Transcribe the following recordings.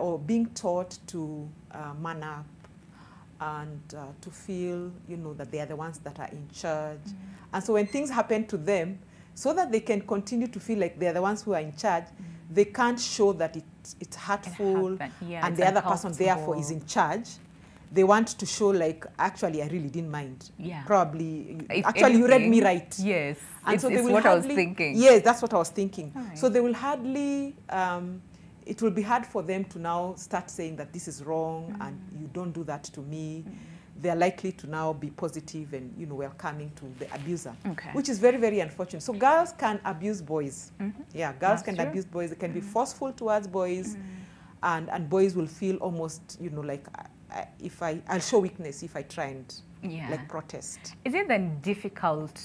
or being taught to man up and to feel, that they are the ones that are in charge. And so when things happen to them, so that they can continue to feel like they're the ones who are in charge, they can't show that it's hurtful and the other person therefore is in charge. They want to show like, actually, I really didn't mind. Yeah. Probably, actually, you read me right. Yes. And so they will what hardly, I was thinking. Yes, that's what I was thinking. Right. So they will hardly, it will be hard for them to now start saying that this is wrong and you don't do that to me. They're likely to now be positive and, welcoming to the abuser, which is very, very unfortunate. So girls can abuse boys. Yeah, girls can abuse boys. They can be forceful towards boys, and boys will feel almost, like, I'll show weakness if I try and like protest. Is it then difficult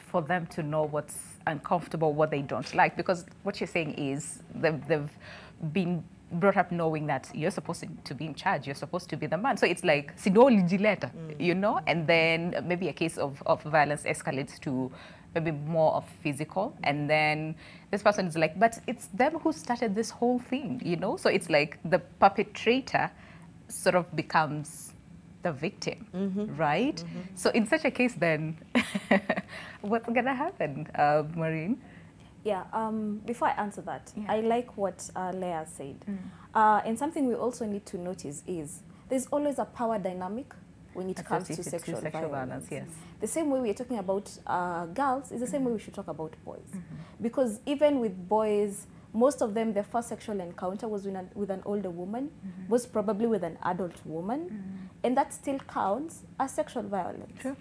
for them to know what's uncomfortable, what they don't like? Because what you're saying is they've been brought up knowing that you're supposed to be in charge, you're supposed to be the man. So it's like, and then maybe a case of violence escalates to maybe more of physical. And then this person is like, but it's them who started this whole thing, So it's like the perpetrator sort of becomes the victim, right? So in such a case then, what's gonna happen, Maureen? Yeah, before I answer that, I like what Leah said. And something we also need to notice is there's always a power dynamic when it comes to sexual violence. Yes. The same way we're talking about girls is the same way we should talk about boys. Because even with boys, most of them, their first sexual encounter was with an older woman, was probably with an adult woman, and that still counts as sexual violence. Sure.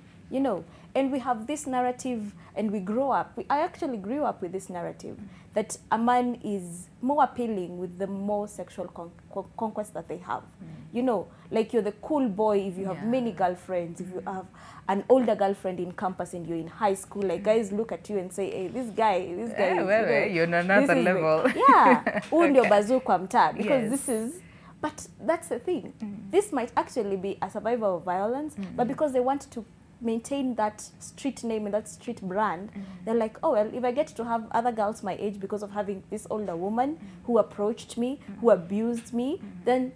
And we have this narrative, and I actually grew up with this narrative, that a man is more appealing with the more sexual conquest that they have. Like you're the cool boy if you have many girlfriends, if you have an older girlfriend in campus and you're in high school, like guys look at you and say, hey, this guy is, you're on another level. Undio bazooka mtaa, because this is, but that's the thing. This might actually be a survivor of violence, but because they want to maintain that street name and that street brand, they're like, oh, well, if I get to have other girls my age because of having this older woman who approached me, who abused me, then,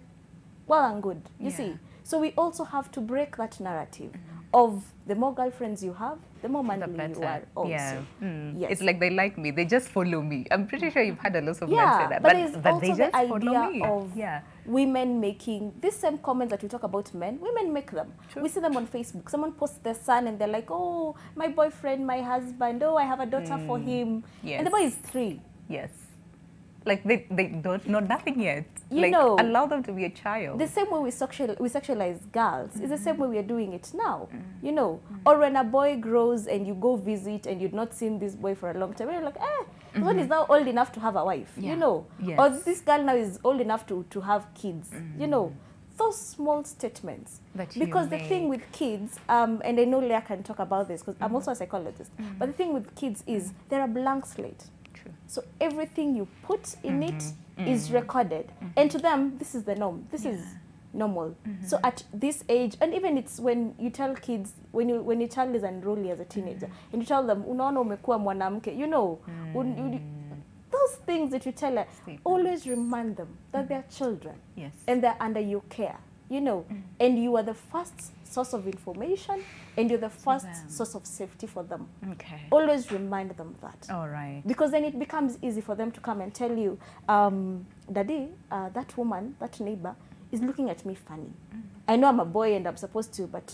well and good, you see. So we also have to break that narrative of the more girlfriends you have, the more manly you are also. Yes. It's like they like me, they just follow me. I'm pretty sure you've had a lot of men say that. But they just follow me. Of women making this same comments that we talk about men, women make them. Sure. We see them on Facebook. Someone posts their son and they're like, oh, my boyfriend, my husband, oh, I have a daughter for him. Yes. And the boy is 3. Yes. Like they don't know nothing yet. Allow them to be a child. The same way we sexualize girls is the same way we are doing it now. Or when a boy grows and you go visit and you've not seen this boy for a long time, you're like, this one is now old enough to have a wife, Yes. Or this girl now is old enough to have kids, Those small statements. Because the thing with kids, and I know Leah can talk about this because I'm also a psychologist, but the thing with kids is they're a blank slate. So everything you put in it is recorded. And to them, this is the norm. This is normal. So at this age, and even it's when you tell kids, when your child is unruly as a teenager, and you tell them, unaona umekuwa mwanamke, those things that you tell her, always remind them that they're children. Yes. And they're under your care. And you are the first source of information, and you're the first source of safety for them. Okay. Always remind them that. All right. Because then it becomes easy for them to come and tell you, Daddy, that woman, that neighbor, is looking at me funny. I know I'm a boy and I'm supposed to, but...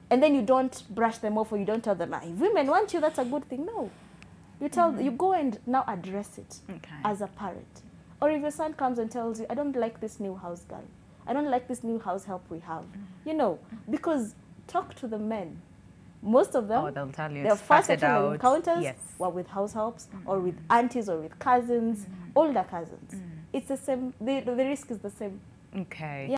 And then you don't brush them off, or you don't tell them, if women want you, that's a good thing. No. You go and now address it as a parent. Or if your son comes and tells you, I don't like this new house girl. I don't like this new house help we have. Because talk to the men. Most of them, they'll tell you their first sexual encounters were with house helps or with aunties or with cousins, older cousins. It's the same, the risk is the same. Okay. Yeah.